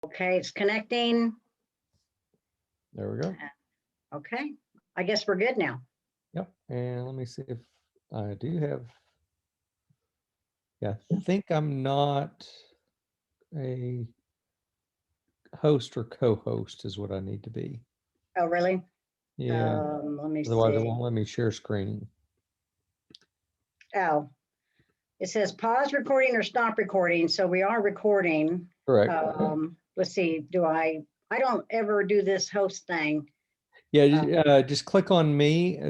Okay, it's connecting. There we go. Okay, I guess we're good now. Yep. And let me see if I do have. Yeah, I think I'm not a host or co-host is what I need to be. Oh, really? Yeah. Let me Otherwise, it see. won't let me share screen. Oh, it says pause recording or stop recording. So we are recording. Correct. Let's see. I don't ever do this host thing. Yeah, just click on me.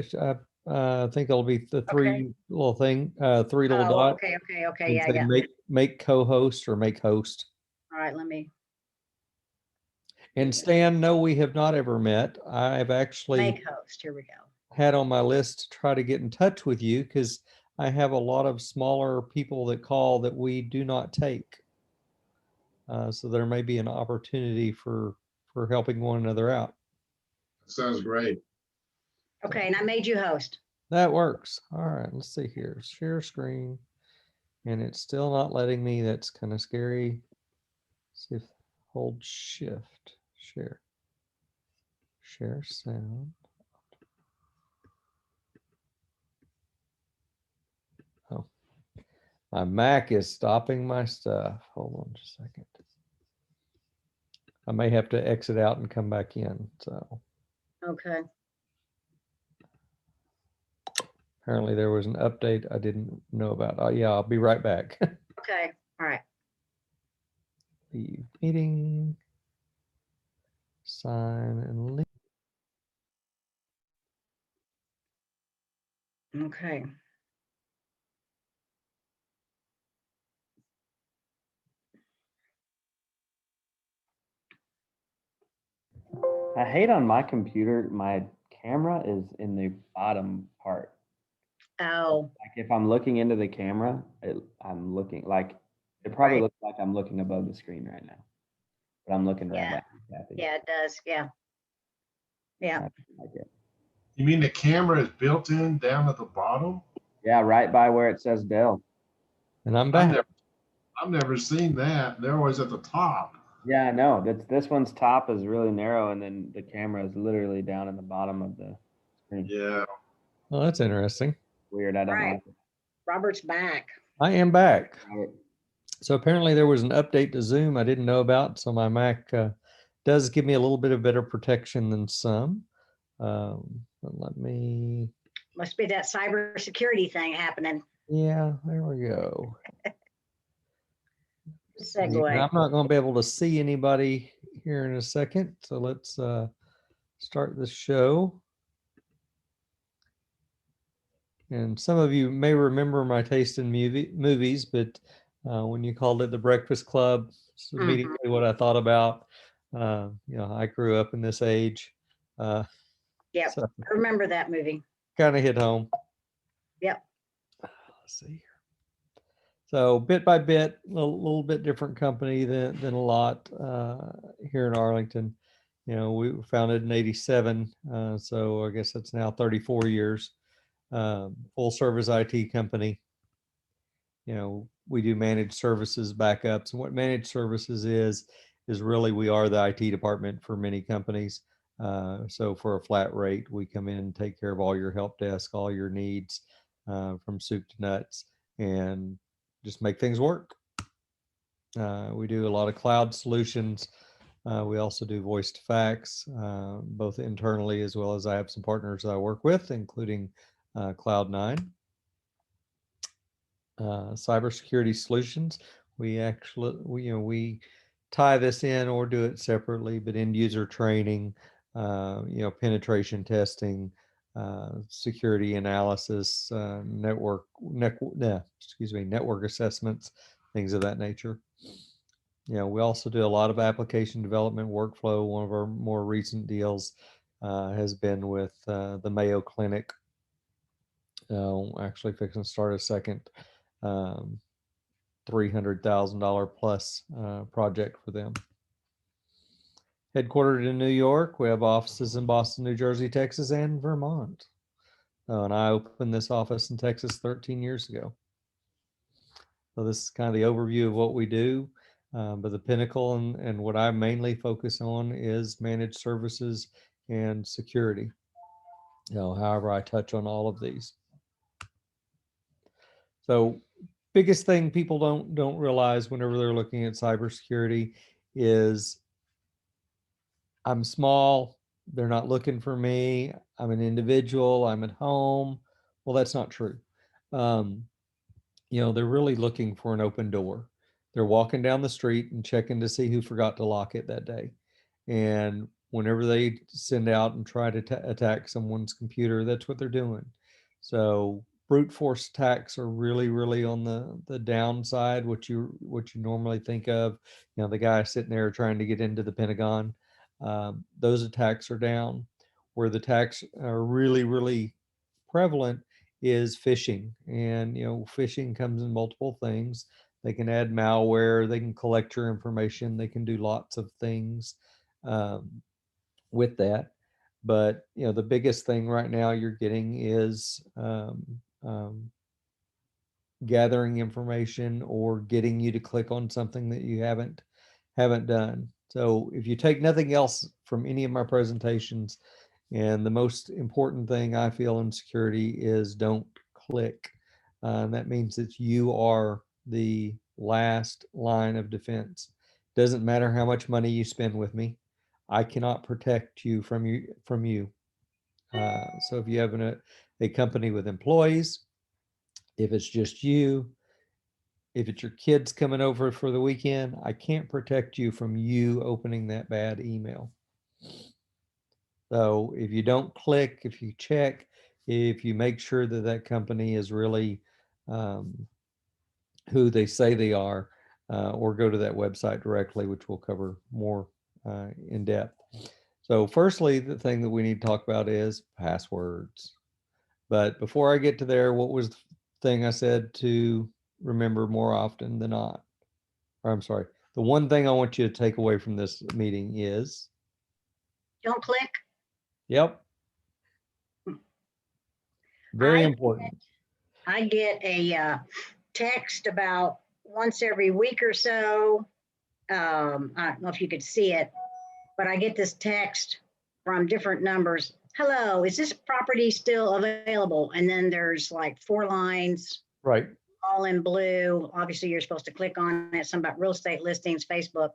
I think it'll be the three little thing, three little dots. Okay. And say make co-host or make host. All right, let me. And Stan, no, we have not ever met. I've actually Make host. Here we go. had on my list to try to get in touch with you because I have a lot of smaller people that call that we do not take. So there may be an opportunity for helping one another out. Sounds great. Okay, and I made you host. That works. All right, let's see here. Share screen. And it's still not letting me. That's kind of scary. See if hold shift. Share. Share sound. Oh. My Mac is stopping my stuff. Hold on just a second. I may have to exit out and come back in. So Okay. apparently there was an update I didn't know about. Oh yeah, I'll be right back. Okay. All right. Leave meeting. Sign and leave. Okay. I hate on my computer, my camera is in the bottom part. Oh, Like if I'm looking into the camera, I'm looking like, it probably Right. looks like I'm looking above the screen right now. But I'm looking right Yeah. at you, Kathy. yeah, it does. Yeah. Yeah. I like it. You mean the camera is built in down at the bottom? Yeah, right by where it says Dell. And I'm back. I've never seen that. They're always at the top. Yeah, I know. This one's top is really narrow, and then the camera is literally down in the bottom of the screen. Yeah. Well, that's interesting. Weird. I don't Right. like it. Robert's back. I am back. Robert. So apparently there was an update to Zoom I didn't know about. So my Mac does give me a little bit of better protection than some. But let me. Must be that cybersecurity thing happening. Yeah, there we go. Segue. I'm not going to be able to see anybody here in a second. So let's start the show. And some of you may remember my taste in movies, but when you called it the Breakfast Club, it's immediately what I thought about. I grew up in this age. Yep. So I remember that movie. kind of hit home. Yep. Let's see here. So bit by bit, a little bit different company than a lot here in Arlington. We were founded in '87, so I guess that's now 34 years. Full service IT company. We do managed services backups, and what managed services is really we are the IT department for many companies. So for a flat rate, we come in and take care of all your help desk, all your needs from soup to nuts, and just make things work. We do a lot of cloud solutions. We also do voice to fax, both internally as well as I have some partners that I work with, including Cloud9. Cybersecurity solutions. We tie this in or do it separately, but end user training, penetration testing, security analysis, network assessments, things of that nature. We also do a lot of application development workflow. One of our more recent deals has been with the Mayo Clinic. Actually fixing to start a second $300,000 plus project for them. Headquartered in New York, we have offices in Boston, New Jersey, Texas, and Vermont. And I opened this office in Texas 13 years ago. So this is kind of the overview of what we do. But the pinnacle and what I mainly focus on is managed services and security. However, I touch on all of these. So biggest thing people don't realize whenever they're looking at cybersecurity is I'm small, they're not looking for me, I'm an individual, I'm at home. Well, that's not true. They're really looking for an open door. They're walking down the street and checking to see who forgot to lock it that day. And whenever they send out and try to attack someone's computer, that's what they're doing. So brute force attacks are really, really on the downside, what you normally think of. The guy sitting there trying to get into the Pentagon. Those attacks are down. Where the attacks are really, really prevalent is phishing. And phishing comes in multiple things. They can add malware, they can collect your information, they can do lots of things with that. But the biggest thing right now you're getting is gathering information or getting you to click on something that you haven't done. So if you take nothing else from any of my presentations, and the most important thing I feel in security is don't click. And that means that you are the last line of defense. Doesn't matter how much money you spend with me, I cannot protect you from you. So if you have a company with employees, if it's just you, if it's your kids coming over for the weekend, I can't protect you from you opening that bad email. So if you don't click, if you check, if you make sure that that company is really who they say they are, or go to that website directly, which we'll cover more in depth. So firstly, the thing that we need to talk about is passwords. But before I get to there, what was the thing I said to remember more often than not? Or I'm sorry, the one thing I want you to take away from this meeting is, Don't click. yep, very I important. I get a text about once every week or so. I don't know if you could see it, but I get this text from different numbers. Hello, is this property still available? And then there's like 4 lines, Right. all in blue. Obviously, you're supposed to click on it. Some about real estate listings, Facebook.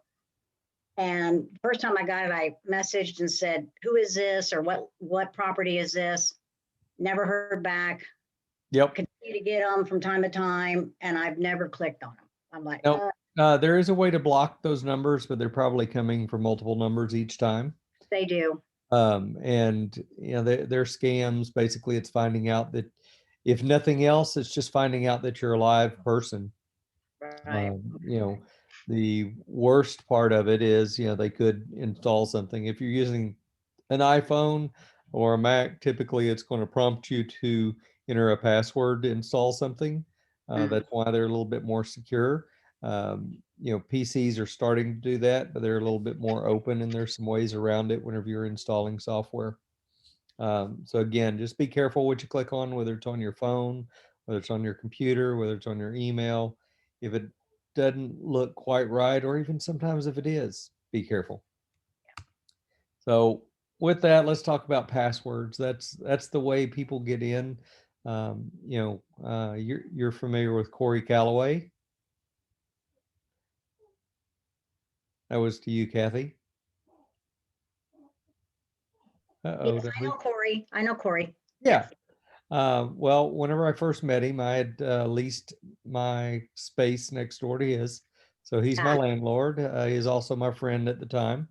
And first time I got it, I messaged and said, "Who is this?" or "What property is this?" Never heard back. Yep. Continue to get them from time to time, and I've never clicked on them. I'm like, No, there is a way to block those numbers, but they're probably coming from multiple numbers each time. They do. And they're scams. Basically, it's finding out that, if nothing else, it's just finding out that you're a live person. Right. The worst part of it is, they could install something. If you're using an iPhone or a Mac, typically it's going to prompt you to enter a password to install something. That's why they're a little bit more secure. PCs are starting to do that, but they're a little bit more open, and there's some ways around it whenever you're installing software. So again, just be careful what you click on, whether it's on your phone, whether it's on your computer, whether it's on your email. If it doesn't look quite right, or even sometimes if it is, be careful. So with that, let's talk about passwords. That's the way people get in. You're familiar with Corey Calloway. That was to you, Cathy. Uh-oh, Yes, I know Corey. Yeah. Well, whenever I first met him, I had leased my space next door to his. So he's my landlord. He's also my friend at the time.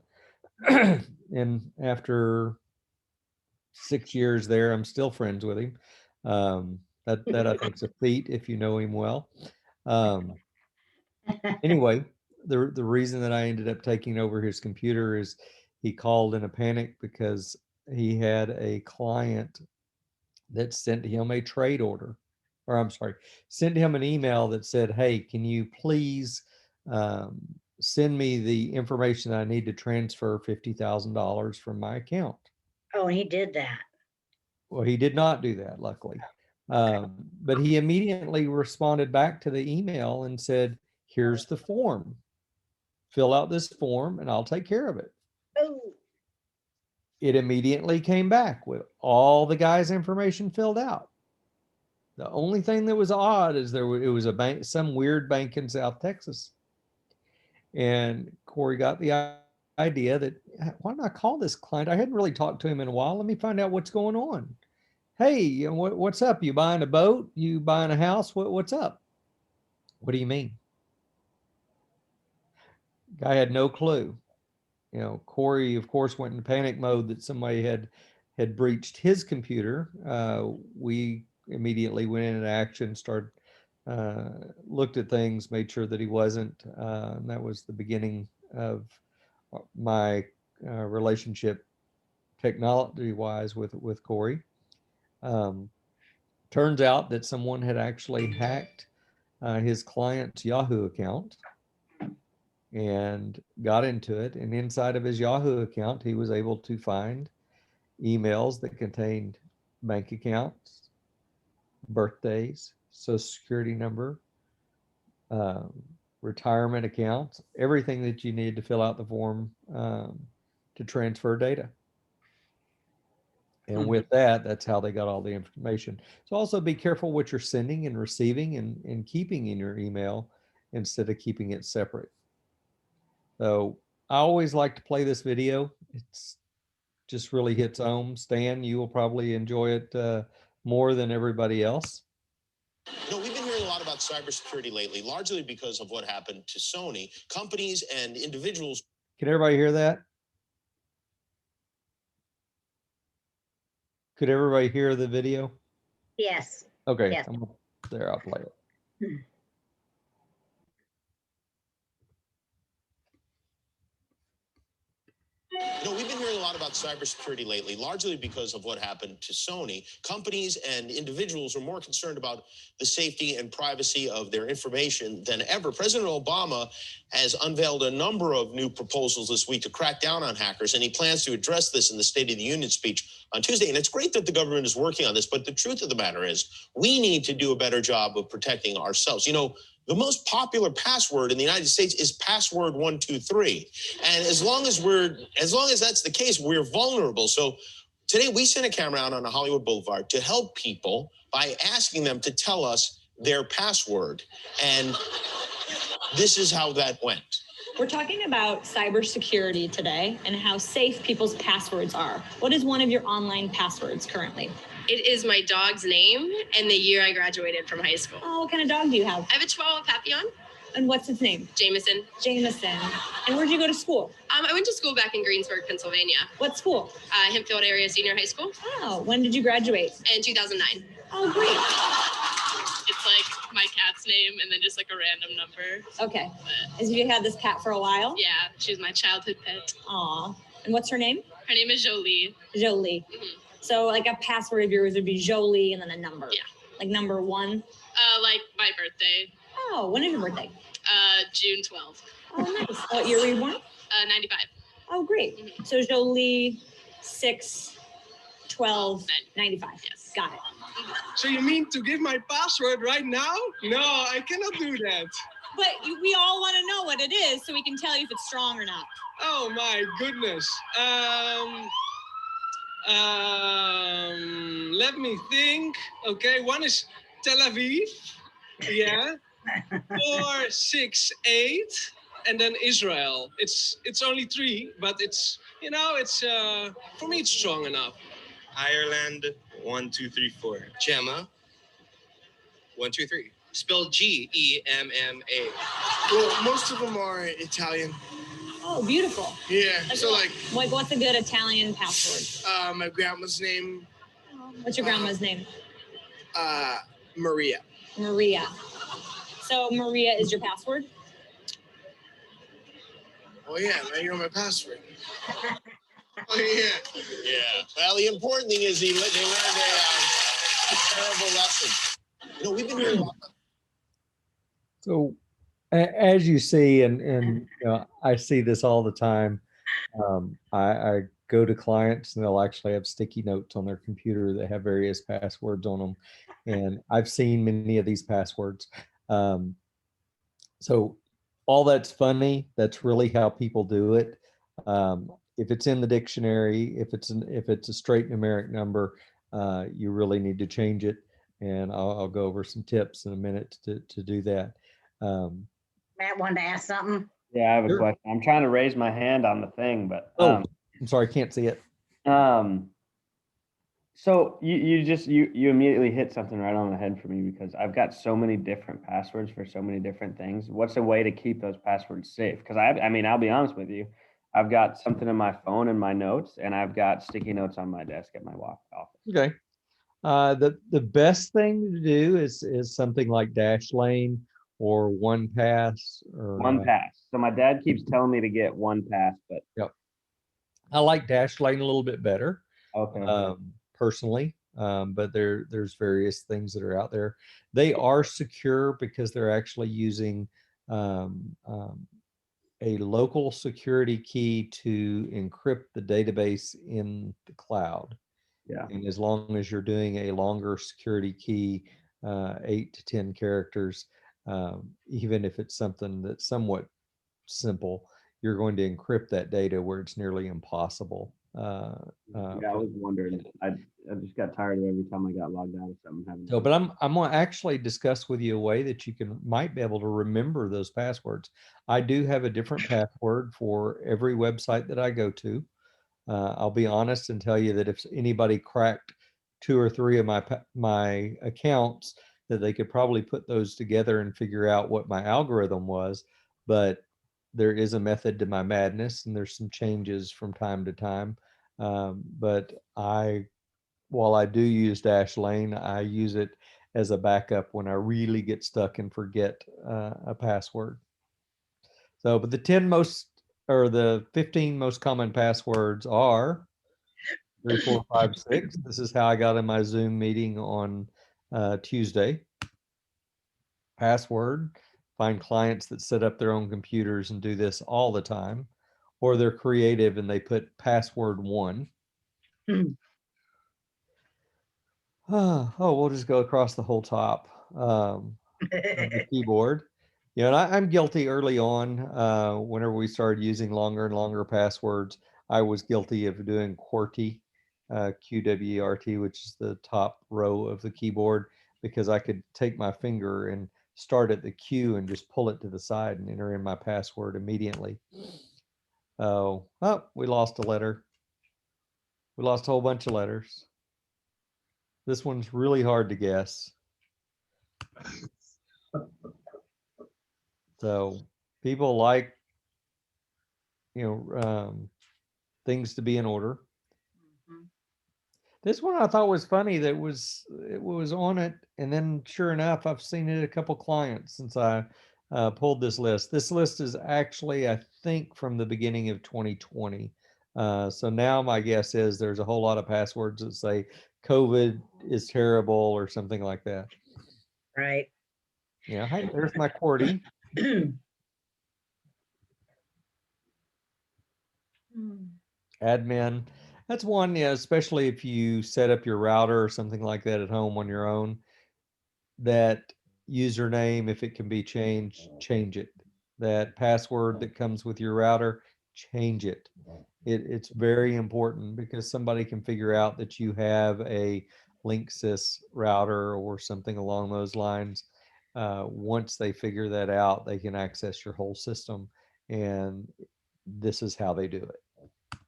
And after 6 years there, I'm still friends with him. That I think is a feat if you know him well. Anyway, the reason that I ended up taking over his computer is he called in a panic because he had a client that sent him a trade order, or I'm sorry, sent him an email that said, "Hey, can you please send me the information I need to transfer $50,000 from my account?" Oh, and he did that. Well, he did not do that, luckily. But he immediately responded back to the email and said, "Here's the form." fill out this form and I'll take care of it. Oh, It immediately came back with all the guy's information filled out. The only thing that was odd is it was a bank, some weird bank in South Texas. And Corey got the idea that, why don't I call this client? I hadn't really talked to him in a while. Let me find out what's going on. Hey, you know, what's up? You buying a boat? You buying a house? What's up? What do you mean? Guy had no clue. You know, Corey, of course, went into panic mode that somebody had breached his computer. We immediately went into action, started looked at things, made sure that he wasn't. And that was the beginning of my relationship technology-wise with Corey. Turns out that someone had actually hacked his client's Yahoo account and got into it. And inside of his Yahoo account, he was able to find emails that contained bank accounts, birthdays, social security number, retirement accounts, everything that you need to fill out the form to transfer data. And with that, that's how they got all the information. So also be careful what you're sending and receiving and keeping in your email instead of keeping it separate. So I always like to play this video. It's just really hits home. Stan, you will probably enjoy it more than everybody else. No, we've been hearing a lot about cybersecurity lately, largely because of what happened to Sony. Companies and individuals. Can everybody hear that? Could everybody hear the video? yes. Okay, Yes. there, I'll play it. You know, we've been hearing a lot about cybersecurity lately, largely because of what happened to Sony. Companies and individuals are more concerned about the safety and privacy of their information than ever. President Obama has unveiled a number of new proposals this week to crack down on hackers, and he plans to address this in the State of the Union speech on Tuesday. And it's great that the government is working on this, but the truth of the matter is we need to do a better job of protecting ourselves. You know, the most popular password in the United States is password 123. And as long as that's the case, we're vulnerable. So today we sent a camera out on a Hollywood Boulevard to help people by asking them to tell us their password. And this is how that went. We're talking about cybersecurity today and how safe people's passwords are. What is one of your online passwords currently? It is my dog's name and the year I graduated from high school. Oh, what kind of dog do you have? I have a Chihuahua Papillon. And what's its name? Jameson. Jameson. And where'd you go to school? I went to school back in Greensburg, Pennsylvania. What school? Hempfield Area Senior High School. Oh, when did you graduate? In 2009. Oh, great. It's like my cat's name and then just like a random number. Okay. Have you had this cat for a while? Yeah, she was my childhood pet. Aw. And what's her name? Her name is Jolie. Jolie. Mm-hmm. So like a password of yours would be Jolie and then a number. Yeah. Like number 1. Like my birthday. Oh, when is your birthday? June 12th. Oh, nice. What year were you born? 95. Oh, great. Mm-hmm. So Jolie, 6/12/95. Yes. Got it. So you mean to give my password right now? No, I cannot do that. But we all want to know what it is so we can tell you if it's strong or not. Oh my goodness. Let me think. Okay, one is Tel Aviv. Yeah. 468, and then Israel. It's only 3, but it's, you know, it's for me it's strong enough. Ireland 1234. Gemma 123. Spelled Gemma. Well, most of them are Italian. Oh, beautiful. Yeah. So like what's a good Italian password? my grandma's name. What's your grandma's name? Maria. Maria. So Maria is your password? Oh yeah, now you know my password. Oh yeah. Yeah. Well, the important thing is they learned a terrible lesson. You know, we've been hearing a lot. So as you see, and you know, I see this all the time. I go to clients and they'll actually have sticky notes on their computer that have various passwords on them. And I've seen many of these passwords. So all that's funny. That's really how people do it. If it's in the dictionary, if it's a straight numeric number, you really need to change it. And I'll go over some tips in a minute to do that. Matt wanted to ask something. Yeah, I have a Sure. question. I'm trying to raise my hand on the thing, but Oh, I'm sorry, I can't see it. So you immediately hit something right on the head for me, because I've got so many different passwords for so many different things. What's a way to keep those passwords safe? Because I mean, I'll be honest with you, I've got something in my phone and my notes, and I've got sticky notes on my desk at my office. Okay. The best thing to do is something like Dashlane or OnePass or 1Pass. So my dad keeps telling me to get 1Pass, but Yep. I like Dashlane a little bit better. okay. Personally, but there's various things that are out there. They are secure because they're actually using a local security key to encrypt the database in the cloud. Yeah. And as long as you're doing a longer security key, 8 to 10 characters, even if it's something that's somewhat simple, you're going to encrypt that data where it's nearly impossible. Yeah, I was wondering. I just got tired of every time I got logged out of something having. So, but I'm going to actually discuss with you a way that you might be able to remember those passwords. I do have a different password for every website that I go to. I'll be honest and tell you that if anybody cracked 2 or 3 of my accounts, that they could probably put those together and figure out what my algorithm was. But there is a method to my madness, and there's some changes from time to time. But while I do use Dashlane, I use it as a backup when I really get stuck and forget a password. So, but the 10 most or the 15 most common passwords are 3, 4, 5, 6. This is how I got in my Zoom meeting on Tuesday. Password. Find clients that set up their own computers and do this all the time, or they're creative and they put password 1. Oh, we'll just go across the whole top of the keyboard. You know, and I'm guilty early on. Whenever we started using longer and longer passwords, I was guilty of doing QWERTY, QWERT, which is the top row of the keyboard, because I could take my finger and start at the Q and just pull it to the side and enter in my password immediately. Oh, we lost a letter. We lost a whole bunch of letters. This one's really hard to guess. So people like, things to be in order. This one I thought was funny. It was on it, and then sure enough, I've seen it a couple clients since I pulled this list. This list is actually, I think, from the beginning of 2020. So now my guess is there's a whole lot of passwords that say COVID is terrible or something like that. Right. Yeah, hey, there's my QWERTY. Admin. That's one, yeah, especially if you set up your router or something like that at home on your own. That username, if it can be changed, change it. That password that comes with your router, change it. It's very important because somebody can figure out that you have a Linksys router or something along those lines. Once they figure that out, they can access your whole system, and this is how they do it.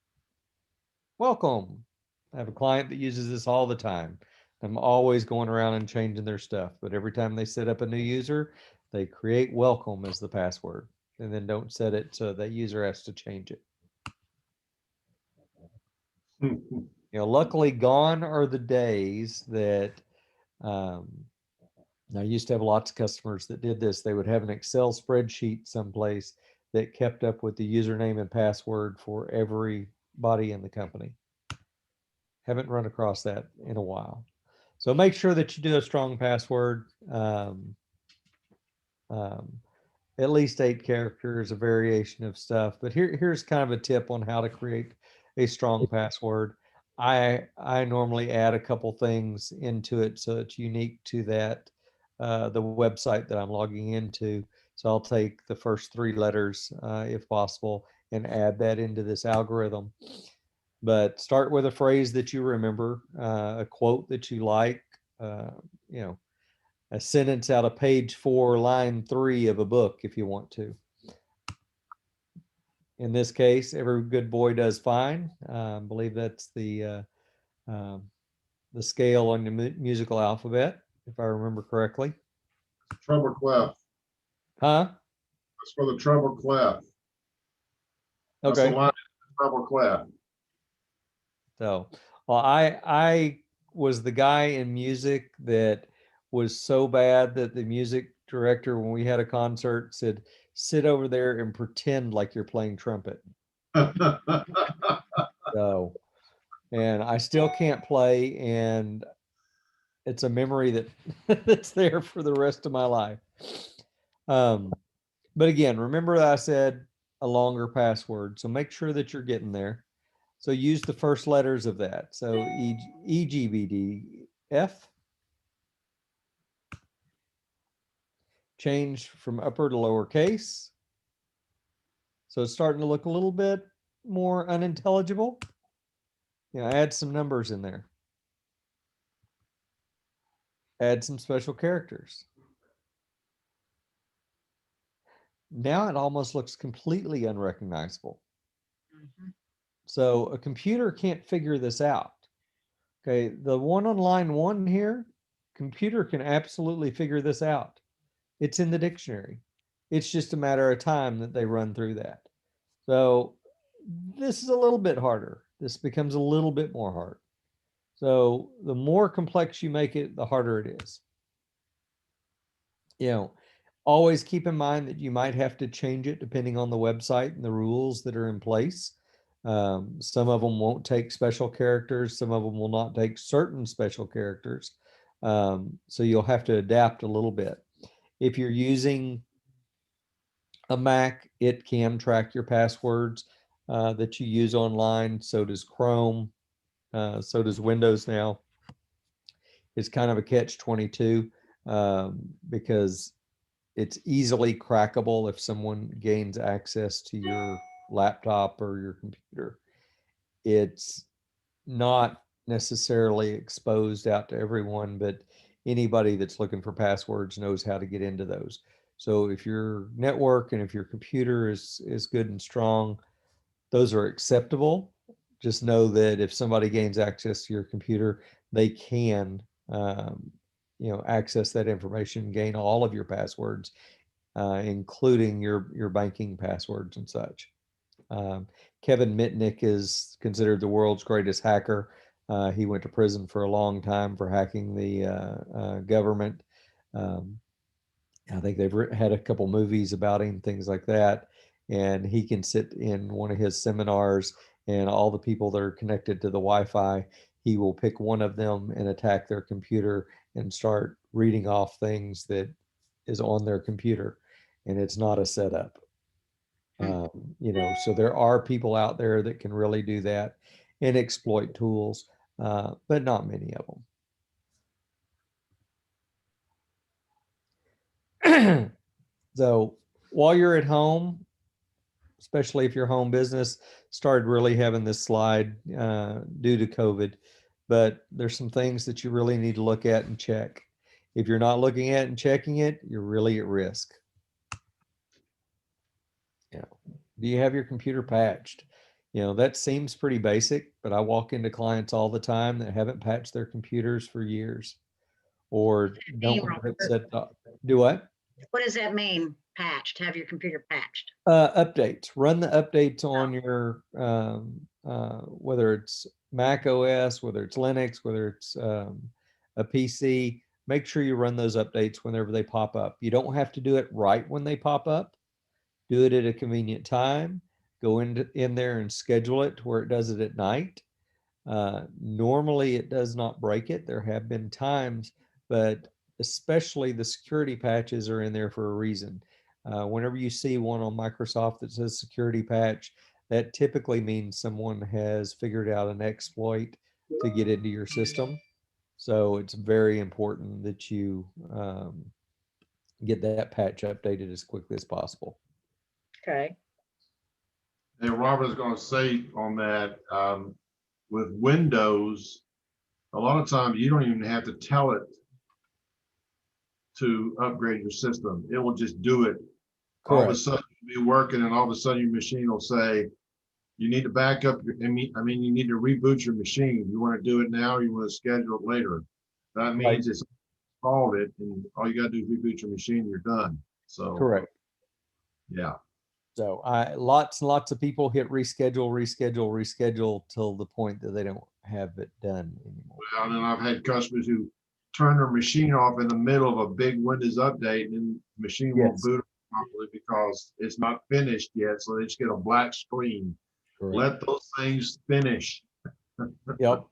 Welcome. I have a client that uses this all the time. I'm always going around and changing their stuff, but every time they set up a new user, they create welcome as the password and then don't set it so that user has to change it. Luckily gone are the days that I used to have lots of customers that did this. They would have an Excel spreadsheet someplace that kept up with the username and password for everybody in the company. Haven't run across that in a while. So make sure that you do a strong password. At least 8 characters, a variation of stuff. But here's kind of a tip on how to create a strong password. I normally add a couple things into it so it's unique to that the website that I'm logging into. So I'll take the first 3 letters, if possible, and add that into this algorithm. But start with a phrase that you remember, a quote that you like, you know, a sentence out of page 4, line 3 of a book, if you want to. In this case, every good boy does fine. I believe that's the scale on the musical alphabet, if I remember correctly. Treble clef. Huh? That's for the treble clef. That's the Okay. line, treble clef. So, well, I was the guy in music that was so bad that the music director, when we had a concert, said, "Sit over there and pretend like you're playing trumpet." So, and I still can't play, and it's a memory that that's there for the rest of my life. But again, remember that I said a longer password, so make sure that you're getting there. So use the first letters of that. So EGBDF. Change from upper to lowercase. So it's starting to look a little bit more unintelligible. You know, add some numbers in there. Add some special characters. Now it almost looks completely unrecognizable. Mhm. So a computer can't figure this out. Okay, the one on line 1 here, computer can absolutely figure this out. It's in the dictionary. It's just a matter of time that they run through that. So this is a little bit harder. This becomes a little bit more hard. So the more complex you make it, the harder it is. You know, always keep in mind that you might have to change it depending on the website and the rules that are in place. Some of them won't take special characters. Some of them will not take certain special characters. So you'll have to adapt a little bit. If you're using a Mac, it can track your passwords that you use online. So does Chrome. So does Windows now. It's kind of a catch-22 because it's easily crackable if someone gains access to your laptop or your computer. It's not necessarily exposed out to everyone, but anybody that's looking for passwords knows how to get into those. So if your network and if your computer is good and strong, those are acceptable. Just know that if somebody gains access to your computer, they can, you know, access that information, gain all of your passwords, including your banking passwords and such. Kevin Mitnick is considered the world's greatest hacker. He went to prison for a long time for hacking the government. Um, I think they've had a couple movies about him, things like that. And he can sit in one of his seminars, and all the people that are connected to the Wi-Fi, he will pick one of them and attack their computer and start reading off things that is on their computer. And it's not a setup. You know, so there are people out there that can really do that and exploit tools, but not many of them. So while you're at home, especially if your home business started really having this slide due to COVID, but there's some things that you really need to look at and check. If you're not looking at and checking it, you're really at risk. Yeah. Do you have your computer patched? You know, that seems pretty basic, but I walk into clients all the time that haven't patched their computers for years or don't Mean, have it set up. Do what? what does that mean? Patched, have your computer patched? Updates. Run the updates on your whether it's Mac OS, whether it's Linux, whether it's a PC. Make sure you run those updates whenever they pop up. You don't have to do it right when they pop up. Do it at a convenient time. Go in there and schedule it to where it does it at night. Normally, it does not break it. There have been times, but especially the security patches are in there for a reason. Whenever you see one on Microsoft that says security patch, that typically means someone has figured out an exploit to get into your system. So it's very important that you get that patch updated as quickly as possible. Okay. And Robert is going to say on that, with Windows, a lot of times you don't even have to tell it to upgrade your system. It will just do it. All of a Correct. sudden you'll be working and all of a sudden your machine will say, you need to back up your, I mean, you need to reboot your machine. You want to do it now, or you want to schedule it later. That means it's installed it and all you got to do is reboot your machine, you're done. So, Correct. yeah. So lots and lots of people hit reschedule till the point that they don't have it done anymore. Well, and then I've had customers who turn their machine off in the middle of a big Windows update and the machine won't Yes. boot properly because it's not finished yet. So they just get a black screen. Correct. Let those things finish. Yep.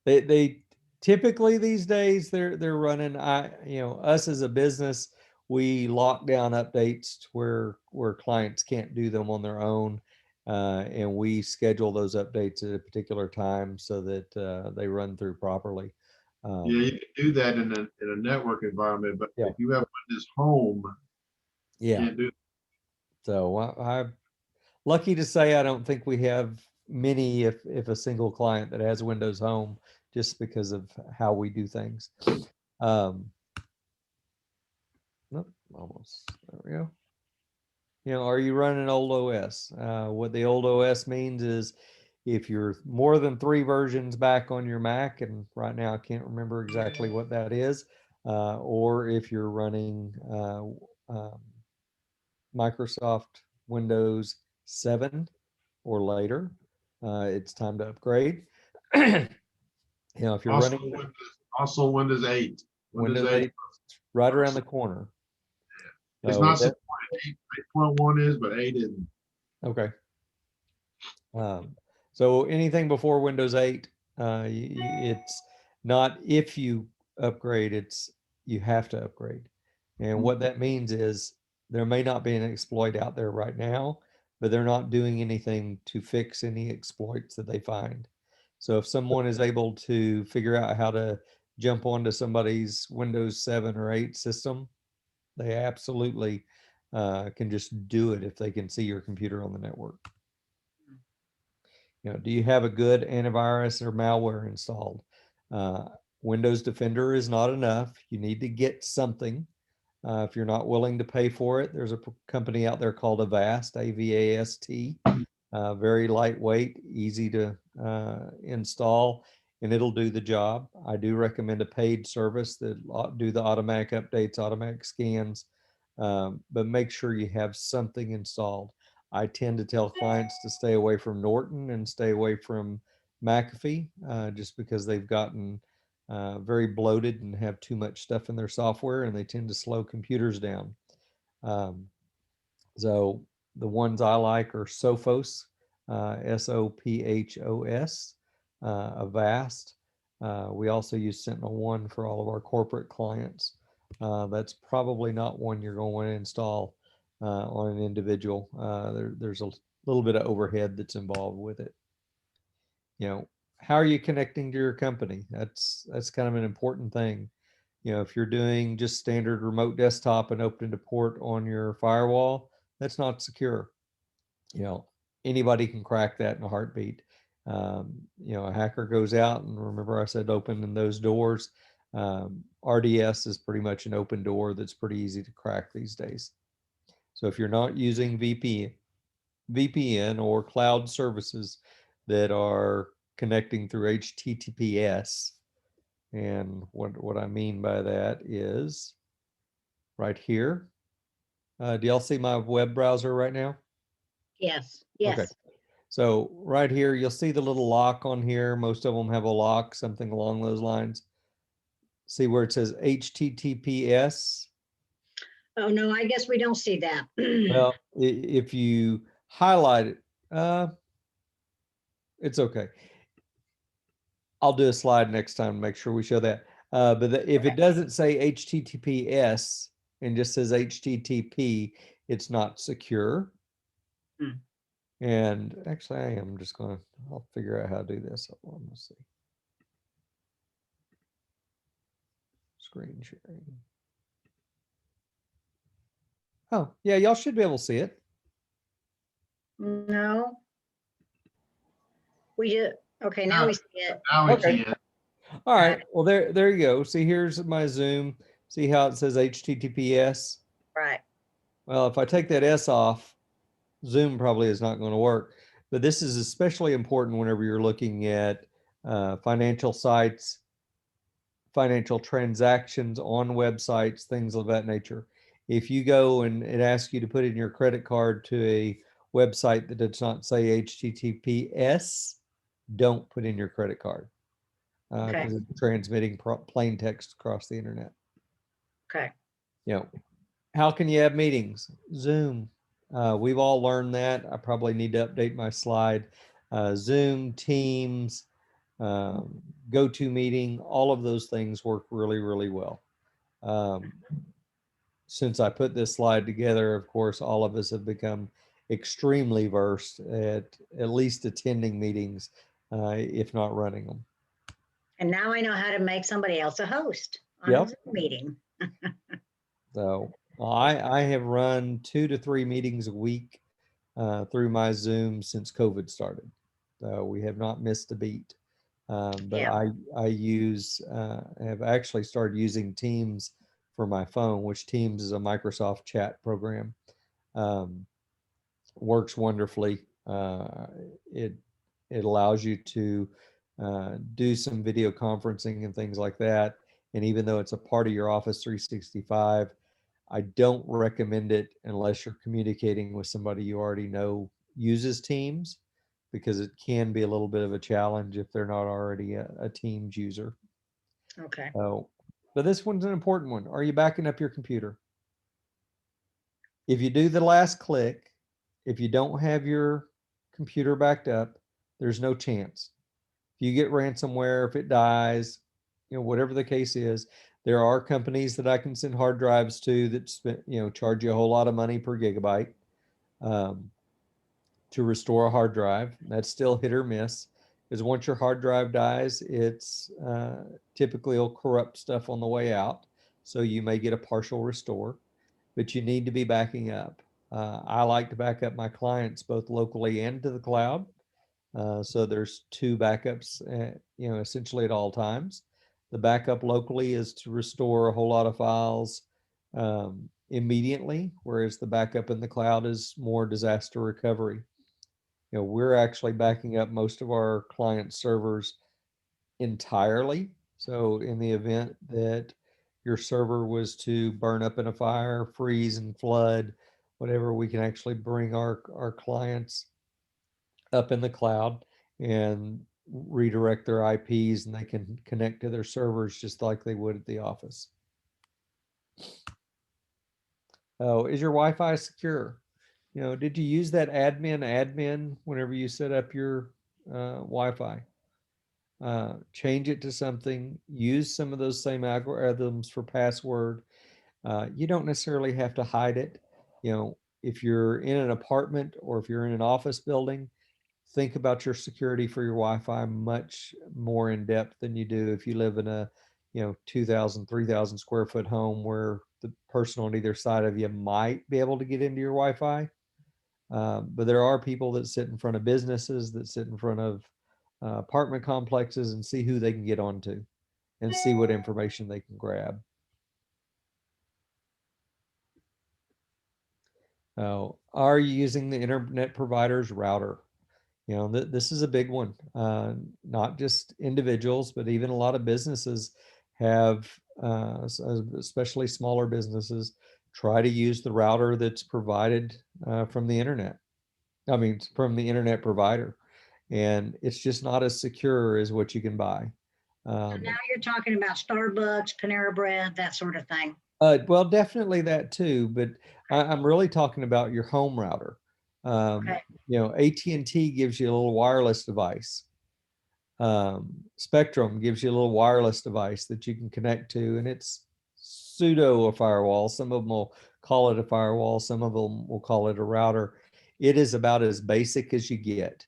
They typically these days they're running, us as a business, we lock down updates to where clients can't do them on their own. And we schedule those updates at a particular time so that they run through properly. Yeah, you can do that in a network environment, but Yeah. if you have Windows Home, you Yeah. can't do. So I'm lucky to say I don't think we have many, if a single client that has Windows Home, just because of how we do things. Nope, almost. There we go. Are you running old OS? What the old OS means is if you're more than 3 versions back on your Mac, and right now I can't remember exactly what that is, or if you're running Microsoft Windows 7 or later, it's time to upgrade. If you're Also, running Windows 8. Windows 8, right around the corner. It's So not that- supported. 8.1 is, but 8 isn't. okay. So anything before Windows 8, it's not if you upgrade, it's you have to upgrade. And what that means is there may not be an exploit out there right now, but they're not doing anything to fix any exploits that they find. So if someone is able to figure out how to jump onto somebody's Windows 7 or 8 system, they absolutely can just do it if they can see your computer on the network. Do you have a good antivirus or malware installed? Windows Defender is not enough. You need to get something. If you're not willing to pay for it, there's a company out there called Avast, A-V-A-S-T. Very lightweight, easy to install, and it'll do the job. I do recommend a paid service that do the automatic updates, automatic scans, but make sure you have something installed. I tend to tell clients to stay away from Norton and stay away from McAfee, just because they've gotten very bloated and have too much stuff in their software, and they tend to slow computers down. So the ones I like are Sophos, Sophos, Avast. We also use SentinelOne for all of our corporate clients. That's probably not one you're going to install on an individual. There's a little bit of overhead that's involved with it. How are you connecting to your company? That's kind of an important thing. If you're doing just standard remote desktop and opening a port on your firewall, that's not secure. Anybody can crack that in a heartbeat. A hacker goes out, and remember I said opening those doors. RDS is pretty much an open door that's pretty easy to crack these days. So if you're not using VPN or cloud services that are connecting through HTTPS, and what I mean by that is right here. Do y'all see my web browser right now? Yes. Yes. Okay. So right here, you'll see the little lock on here. Most of them have a lock, something along those lines. See where it says HTTPS? Oh, no, I guess we don't see that. Well, if you highlight it, it's okay. I'll do a slide next time to make sure we show that. But if it doesn't say HTTPS and just says HTTP, it's not secure. And actually, I'll figure out how to do this. Hold on, let's see. Screen sharing. Oh, yeah, y'all should be able to see it. No. We just, okay, now we see it. Now we Okay. can. All right. Well, there you go. See, here's my Zoom. See how it says HTTPS? Right. Well, if I take that S off, Zoom probably is not going to work. But this is especially important whenever you're looking at financial sites, financial transactions on websites, things of that nature. If you go and it asks you to put in your credit card to a website that does not say HTTPS, don't put in your credit card Okay. because it's transmitting plain text across the internet. Okay. You know, how can you have meetings? Zoom. We've all learned that. I probably need to update my slide. Zoom, Teams, GoToMeeting, all of those things work really, really well. Since I put this slide together, of course, all of us have become extremely versed at least attending meetings, if not running them. And now I know how to make somebody else a host on Yep. a Zoom meeting. So I have run 2 to 3 meetings a week through my Zoom since COVID started. So we have not missed a beat. But Yeah. I have actually started using Teams for my phone, which Teams is a Microsoft chat program. Works wonderfully. It allows you to do some video conferencing and things like that. And even though it's a part of your Office 365, I don't recommend it unless you're communicating with somebody you already know uses Teams, because it can be a little bit of a challenge if they're not already a Teams user. Okay. So, but this one's an important one. Are you backing up your computer? If you do the last click, if you don't have your computer backed up, there's no chance. If you get ransomware, if it dies, whatever the case is, there are companies that I can send hard drives to that charge you a whole lot of money per gigabyte to restore a hard drive. That's still hit or miss, because once your hard drive dies, it's typically will corrupt stuff on the way out. So you may get a partial restore, but you need to be backing up. I like to back up my clients both locally and to the cloud. So there's 2 backups, essentially at all times. The backup locally is to restore a whole lot of files immediately, whereas the backup in the cloud is more disaster recovery. We're actually backing up most of our client servers entirely. So in the event that your server was to burn up in a fire, freeze and flood, whatever, we can actually bring our clients up in the cloud and redirect their IPs, and they can connect to their servers just like they would at the office. Oh, is your Wi-Fi secure? Did you use that admin whenever you set up your Wi-Fi? Change it to something, use some of those same algorithms for password. You don't necessarily have to hide it. If you're in an apartment or if you're in an office building, think about your security for your Wi-Fi much more in depth than you do if you live in a 2,000, 3,000 square foot home where the person on either side of you might be able to get into your Wi-Fi. But there are people that sit in front of businesses, that sit in front of apartment complexes and see who they can get onto and see what information they can grab. Are you using the internet provider's router? This is a big one. Not just individuals, but even a lot of businesses have, especially smaller businesses, try to use the router that's provided from the internet. I mean, from the internet provider. And it's just not as secure as what you can buy. So now you're talking about Starbucks, Panera Bread, that sort of thing. Well, definitely that too, but I'm really talking about your home router. Okay. AT&T gives you a little wireless device. Spectrum gives you a little wireless device that you can connect to, and it's pseudo a firewall. Some of them will call it a firewall. Some of them will call it a router. It is about as basic as you get.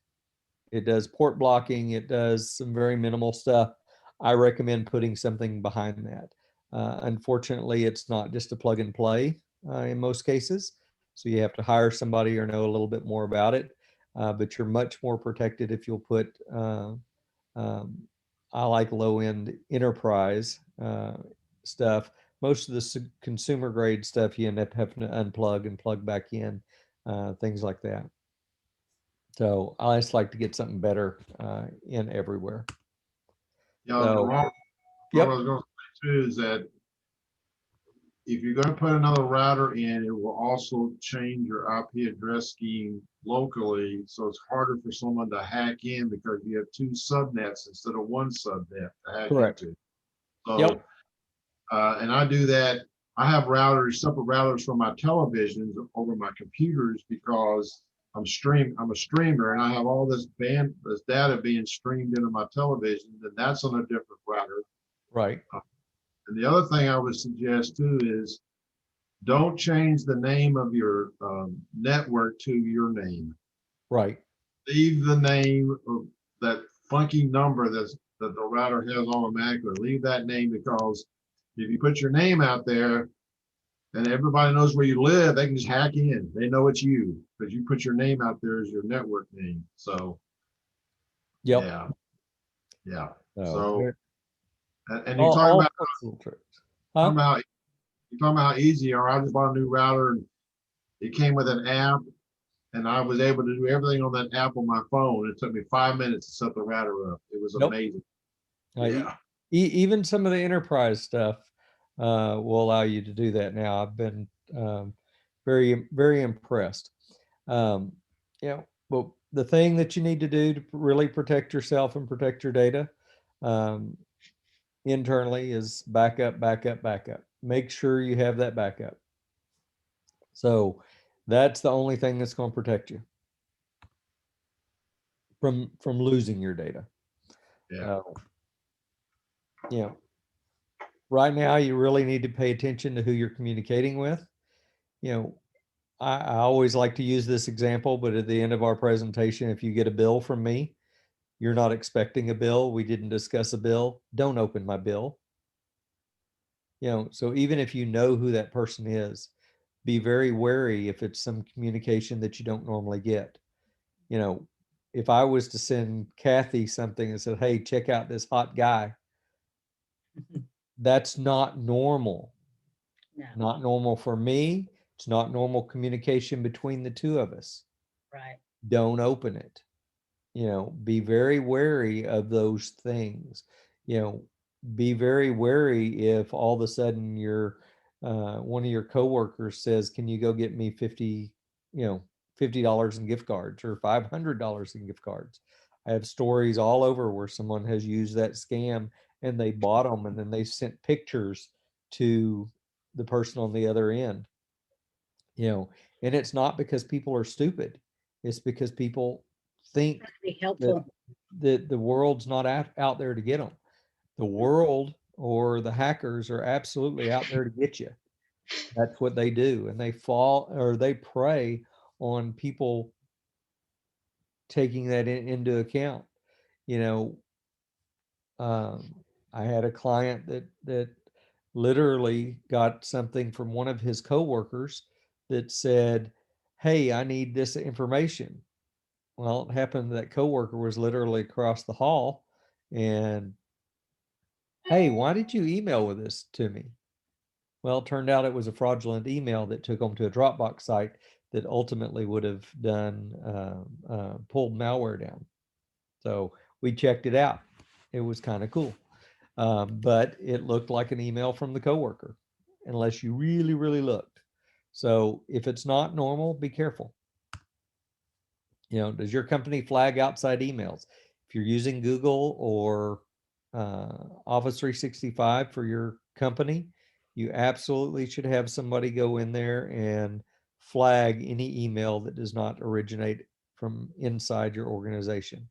It does port blocking. It does some very minimal stuff. I recommend putting something behind that. Unfortunately, it's not just a plug and play. in most cases. So you have to hire somebody or know a little bit more about it. But you're much more protected if you'll put, I like low end enterprise stuff. Most of the consumer grade stuff you end up having to unplug and plug back in, things like that. So I just like to get something better in everywhere. Yeah, So, Ron, yep. what I was going to say too is that if you're going to put another router in, it will also change your IP address scheme locally. So it's harder for someone to hack in because you have two subnets instead of one subnet to hack Correct. into. So, Yep. And I do that. I have routers, separate routers for my televisions over my computers because I'm a streamer and I have all this data being streamed into my television, and that's on a different router. Right. And the other thing I would suggest too is don't change the name of your network to your name. Right. Leave the name of that funky number that the router has automatically. Leave that name, because if you put your name out there and everybody knows where you live, they can just hack in. They know it's you because you put your name out there as your network name. So, Yep. yeah. Yeah. So, So, and you're all talking sorts of little tricks. talking Huh? about you're talking about how easy, or I just bought a new router and it came with an app and I was able to do everything on that app on my phone. It took me 5 minutes to set the router up. It was Yep. amazing. Uh, Yeah. Even some of the enterprise stuff will allow you to do that now. I've been very, very impressed. You know, but the thing that you need to do to really protect yourself and protect your data internally is backup, backup, backup. Make sure you have that backup. So that's the only thing that's going to protect you from losing your data. Yeah. You know, right now you really need to pay attention to who you're communicating with. You know, I always like to use this example, but at the end of our presentation, if you get a bill from me, you're not expecting a bill. We didn't discuss a bill. Don't open my bill. You know, so even if you know who that person is, be very wary if it's some communication that you don't normally get. You know, if I was to send Cathy something and said, hey, check out this hot guy, that's not normal. No, Not normal for me. It's not normal communication between the two of us. right. Don't open it. You know, be very wary of those things. You know, be very wary if all of a sudden your one of your coworkers says, can you go get me 50, you know, $50 in gift cards or $500 in gift cards. I have stories all over where someone has used that scam and they bought them and then they sent pictures to the person on the other end. You know, and it's not because people are stupid. It's because people think Be that helpful. the world's not out there to get them. The world or the hackers are absolutely out there to get you. That's what they do, and they fall or they prey on people taking that into account. You know, I had a client that literally got something from one of his coworkers that said, "Hey, I need this information." Well, it happened that coworker was literally across the hall, and hey, why did you email with this to me? Well, it turned out it was a fraudulent email that took them to a Dropbox site that ultimately would have done pulled malware down. So we checked it out. It was kind of cool, but it looked like an email from the coworker, unless you really, really looked. So if it's not normal, be careful. You know, does your company flag outside emails? If you're using Google or Office 365 for your company, you absolutely should have somebody go in there and flag any email that does not originate from inside your organization.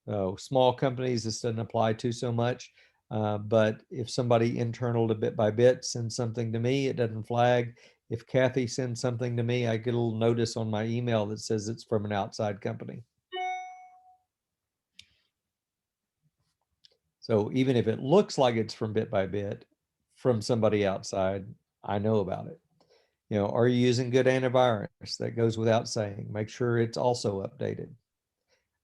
So small companies, this doesn't apply to so much. But if somebody internal to Bit by Bit sends something to me, it doesn't flag. If Cathy sends something to me, I get a little notice on my email that says it's from an outside company. So even if it looks like it's from Bit by Bit, from somebody outside, I know about it. You know, are you using good antivirus? That goes without saying. Make sure it's also updated.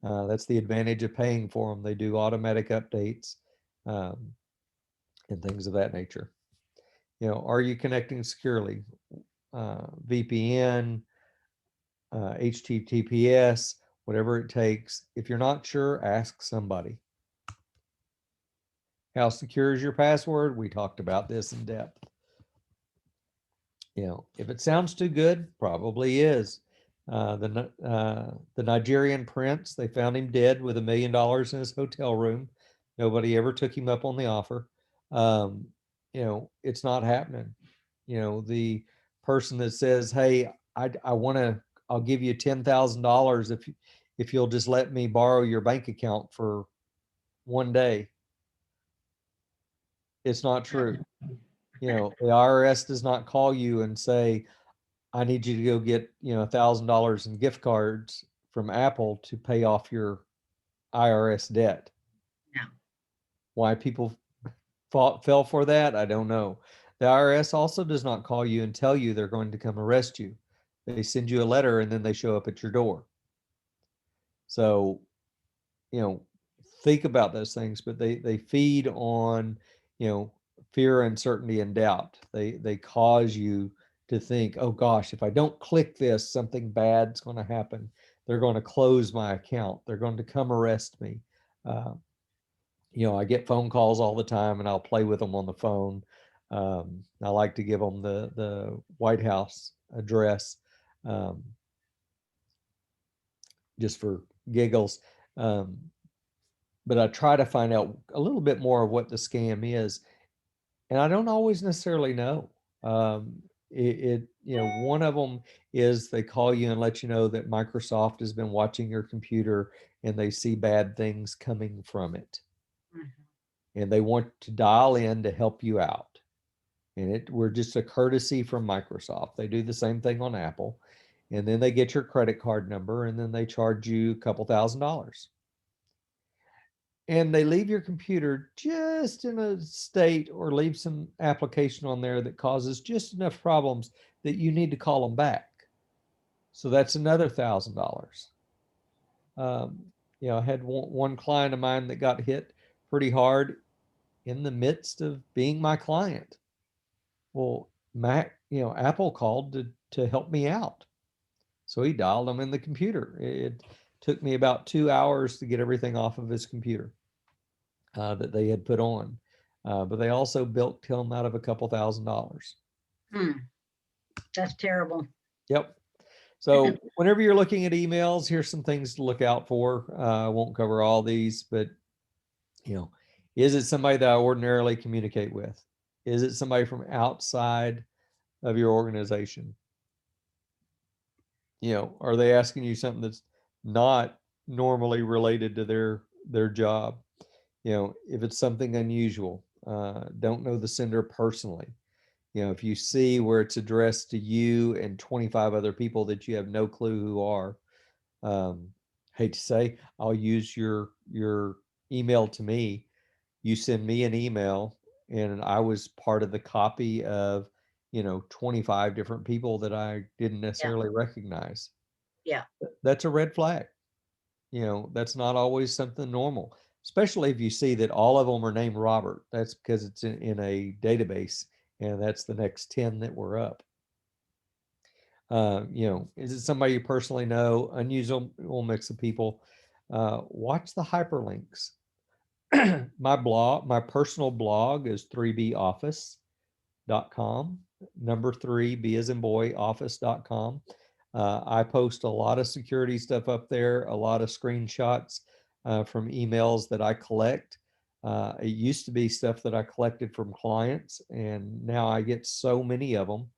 That's the advantage of paying for them. They do automatic updates um, and things of that nature. You know, are you connecting securely? VPN, HTTPS, whatever it takes. If you're not sure, ask somebody. How secure is your password? We talked about this in depth. You know, if it sounds too good, probably is. The Nigerian prince, they found him dead with $1 million in his hotel room. Nobody ever took him up on the offer. Um, you know, it's not happening. You know, the person that says, "Hey, I want to, I'll give you $10,000 if you'll just let me borrow your bank account for one day." It's not true. You know, the IRS does not call you and say, "I need you to go get, you know, $1,000 in gift cards from Apple to pay off your IRS debt." No. Why people fell for that, I don't know. The IRS also does not call you and tell you they're going to come arrest you. They send you a letter and then they show up at your door. So, you know, think about those things, but they feed on, you know, fear, uncertainty, and doubt. They cause you to think, oh gosh, if I don't click this, something bad's going to happen. They're going to close my account. They're going to come arrest me. Uh, you know, I get phone calls all the time, and I'll play with them on the phone. I like to give them the White House address, um, just for giggles. Um, but I try to find out a little bit more of what the scam is, and I don't always necessarily know. You know, one of them is they call you and let you know that Microsoft has been watching your computer and they see bad things coming from it, and they want to dial in to help you out. And we're just a courtesy from Microsoft. They do the same thing on Apple, and then they get your credit card number and then they charge you a couple $1,000s. And they leave your computer just in a state or leave some application on there that causes just enough problems that you need to call them back. So that's another $1,000. You know, I had one client of mine that got hit pretty hard in the midst of being my client. Well, you know, Apple called to help me out. So he dialed them in the computer. It took me about 2 hours to get everything off of his computer that they had put on. But they also bilked him out of a couple $1,000s. That's terrible. Yep. So whenever you're looking at emails, here's some things to look out for. I won't cover all these, but you know, is it somebody that I ordinarily communicate with? Is it somebody from outside of your organization? You know, are they asking you something that's not normally related to their job? You know, if it's something unusual, don't know the sender personally. You know, if you see where it's addressed to you and 25 other people that you have no clue who are, hate to say, I'll use your email to me. You send me an email, and I was part of the copy of, you know, 25 different people that I didn't necessarily recognize. Yeah. That's a red flag. You know, that's not always something normal, especially if you see that all of them are named Robert. That's because it's in a database, and that's the next 10 that were up. You know, is it somebody you personally know? Unusual mix of people. Watch the hyperlinks. My personal blog is 3boffice.com. Number 3, B as in boy, office.com. I post a lot of security stuff up there, a lot of screenshots from emails that I collect. It used to be stuff that I collected from clients, and now I get so many of them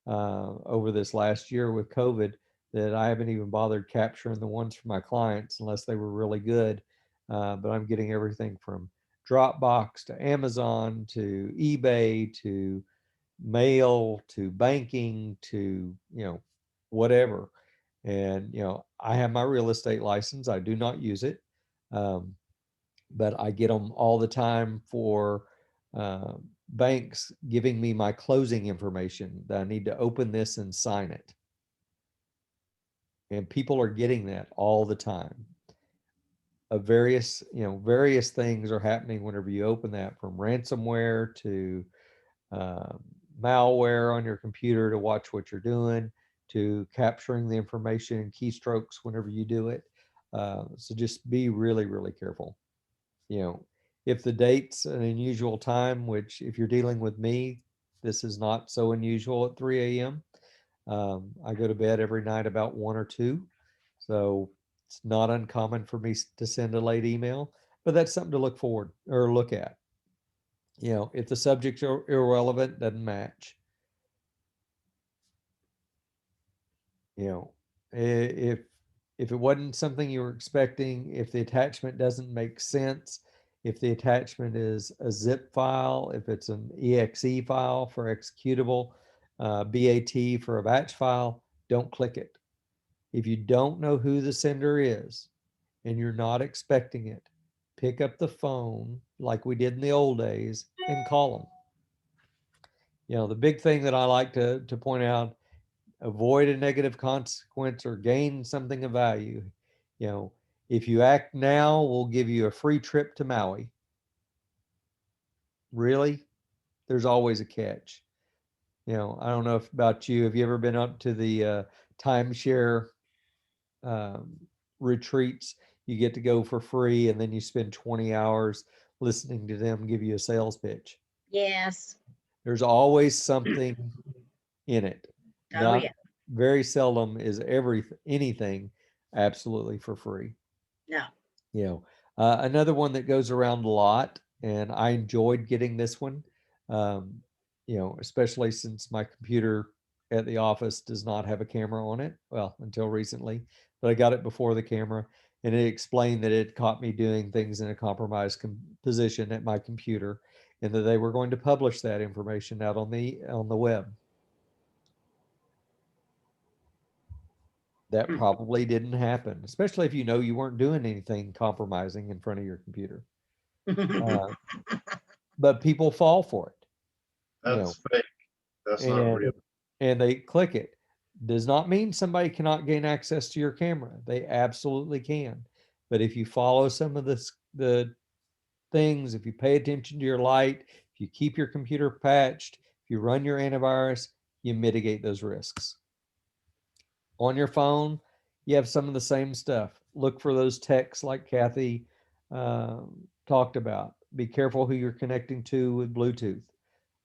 over this last year with COVID that I haven't even bothered capturing the ones for my clients unless they were really good. But I'm getting everything from Dropbox to Amazon to eBay to mail to banking to, you know, whatever. And, you know, I have my real estate license. I do not use it. But I get them all the time for banks giving me my closing information that I need to open this and sign it. And people are getting that all the time. Various things are happening whenever you open that, from ransomware to malware on your computer to watch what you're doing, to capturing the information in keystrokes whenever you do it. So just be really, really careful. If the date's an unusual time, which if you're dealing with me, this is not so unusual at 3 a.m. I go to bed every night about 1 or 2. So it's not uncommon for me to send a late email, but that's something to look forward or look at. If the subject's irrelevant, doesn't match. If it wasn't something you were expecting, if the attachment doesn't make sense, if the attachment is a zip file, if it's an exe file for executable, BAT for a batch file, don't click it. If you don't know who the sender is and you're not expecting it, pick up the phone like we did in the old days and call them. The big thing that I like to point out, avoid a negative consequence or gain something of value. If you act now, we'll give you a free trip to Maui. Really? There's always a catch. I don't know about you. Have you ever been up to the timeshare retreats? You get to go for free and then you spend 20 hours listening to them give you a sales pitch. Yes. There's always something in it. Oh, Not yeah. very seldom is anything absolutely for free. No. Another one that goes around a lot, and I enjoyed getting this one, especially since my computer at the office does not have a camera on it. Well, until recently, but I got it before the camera, and it explained that it caught me doing things in a compromised position at my computer, and that they were going to publish that information out on the web. That probably didn't happen, especially if you weren't doing anything compromising in front of your computer. But people fall for it. That's fake. That's not real. And they click it. Does not mean somebody cannot gain access to your camera. They absolutely can. But if you follow some of the things, if you pay attention to your light, if you keep your computer patched, if you run your antivirus, you mitigate those risks. On your phone, you have some of the same stuff. Look for those texts like Cathy talked about. Be careful who you're connecting to with Bluetooth.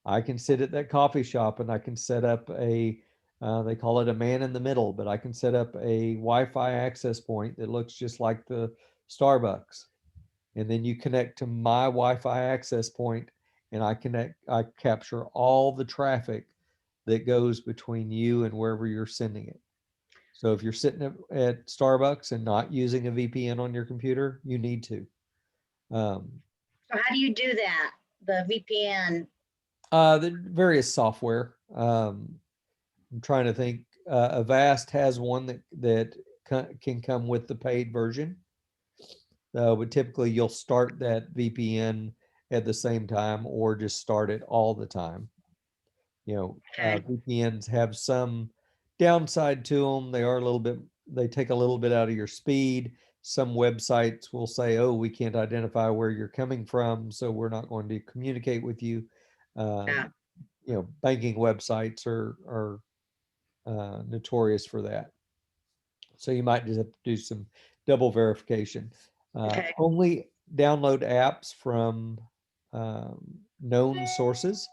I can sit at that coffee shop and I can set up they call it a man in the middle, but I can set up a Wi-Fi access point that looks just like the Starbucks. And then you connect to my Wi-Fi access point and I capture all the traffic that goes between you and wherever you're sending it. So if you're sitting at Starbucks and not using a VPN on your computer, you need to. So how do you do that? The VPN? The various software. I'm trying to think. Avast has one that can come with the paid version. But typically you'll start that VPN at the same time or just start it all the time. Okay. VPNs have some downside to them. They take a little bit out of your speed. Some websites will say, oh, we can't identify where you're coming from, so we're not going to communicate with you. Banking websites are notorious for that. So you might just have to do some double verification. Okay. Only download apps from known sources.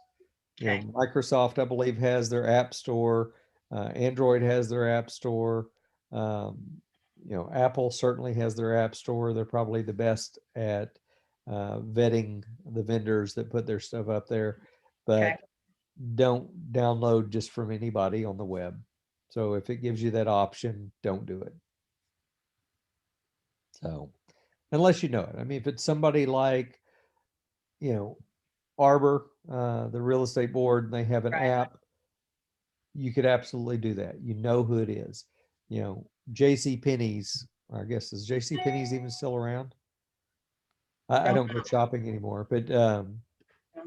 Okay. Microsoft, I believe, has their app store. Android has their app store. Apple certainly has their app store. They're probably the best at vetting the vendors that put their stuff up there, but don't download just from anybody on the web. So if it gives you that option, don't do it. So unless you know it. I mean, if it's somebody like, Arbor, the real estate board, and they have an app, you could absolutely do that. You know who it is. J.C. Penney's, I guess, is J.C. Penney's even still around? I don't go shopping anymore, but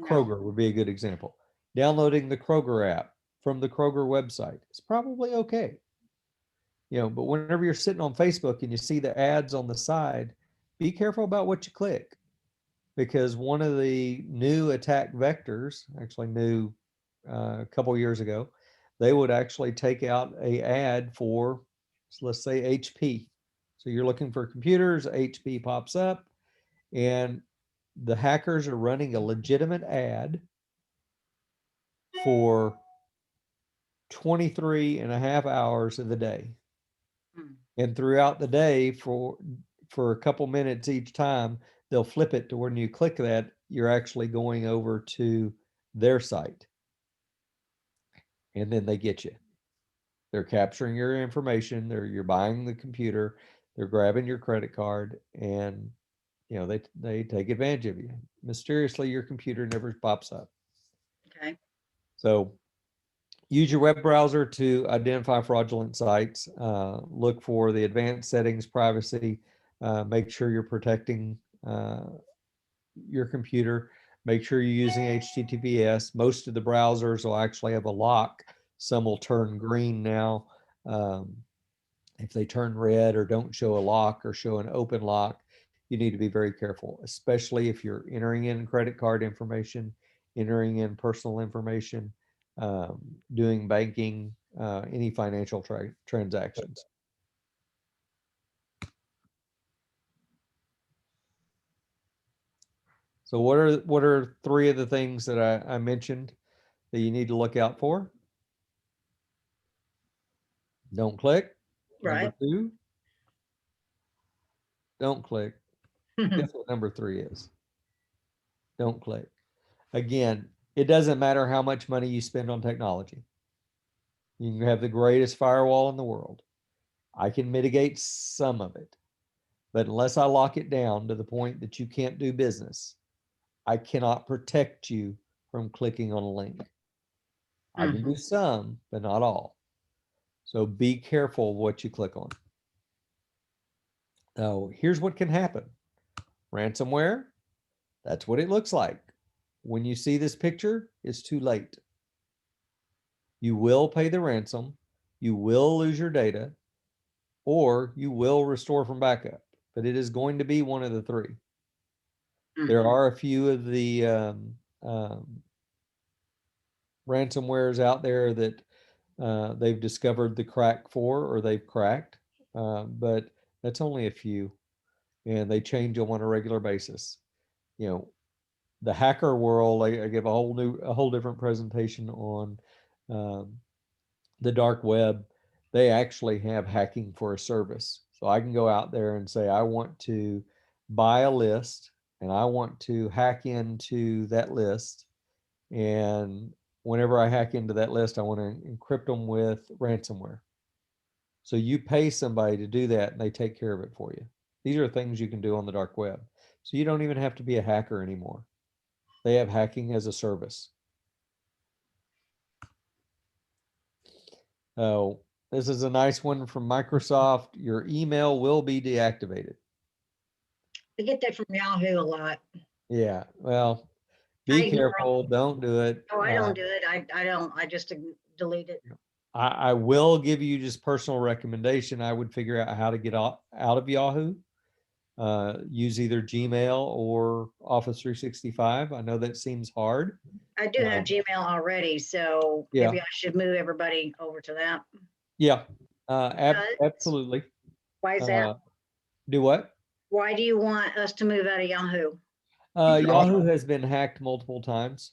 Kroger would be a good example. Downloading the Kroger app from the Kroger website is probably okay. But whenever you're sitting on Facebook and you see the ads on the side, be careful about what you click, because one of the new attack vectors, actually new a couple years ago, they would actually take out a ad for, let's say, HP. So you're looking for computers, HP pops up, and the hackers are running a legitimate ad for 23 and a half hours of the day. And throughout the day, for a couple minutes each time, they'll flip it to when you click that, you're actually going over to their site. And then they get you. They're capturing your information. You're buying the computer. They're grabbing your credit card, and they take advantage of you. Mysteriously, your computer never pops up. Okay. So use your web browser to identify fraudulent sites. Look for the advanced settings, privacy. Make sure you're protecting your computer. Make sure you're using HTTPS. Most of the browsers will actually have a lock. Some will turn green now. If they turn red or don't show a lock or show an open lock, you need to be very careful, especially if you're entering in credit card information, entering in personal information, doing banking, any financial transactions. So what are three of the things that I mentioned that you need to look out for? Don't click. Right. Number two, don't click. Guess what number three is? Don't click. Again, it doesn't matter how much money you spend on technology. You can have the greatest firewall in the world. I can mitigate some of it, but unless I lock it down to the point that you can't do business, I cannot protect you from clicking on a link. I can do some, but not all. So be careful what you click on. Now, here's what can happen. Ransomware, that's what it looks like. When you see this picture, it's too late. You will pay the ransom, you will lose your data, or you will restore from backup, but it is going to be one of the three. There are a few of the ransomwares out there that they've discovered the crack for, or they've cracked, but that's only a few, and they change them on a regular basis. The hacker world, I give a whole different presentation on the dark web. They actually have hacking for a service. So I can go out there and say, I want to buy a list and I want to hack into that list. And whenever I hack into that list, I want to encrypt them with ransomware. So you pay somebody to do that and they take care of it for you. These are things you can do on the dark web. So you don't even have to be a hacker anymore. They have hacking as a service. Oh, this is a nice one from Microsoft. Your email will be deactivated. I get that from Yahoo a lot. Yeah, well, be careful. Don't do it. Oh, I don't do it. I don't. I just delete it. I will give you just personal recommendation. I would figure out how to get out of Yahoo. Use either Gmail or Office 365. I know that seems hard. I do have Gmail already, so maybe I should move everybody over to that. Yeah, absolutely. Why is that? Do what? Why do you want us to move out of Yahoo? Yahoo has been hacked multiple times,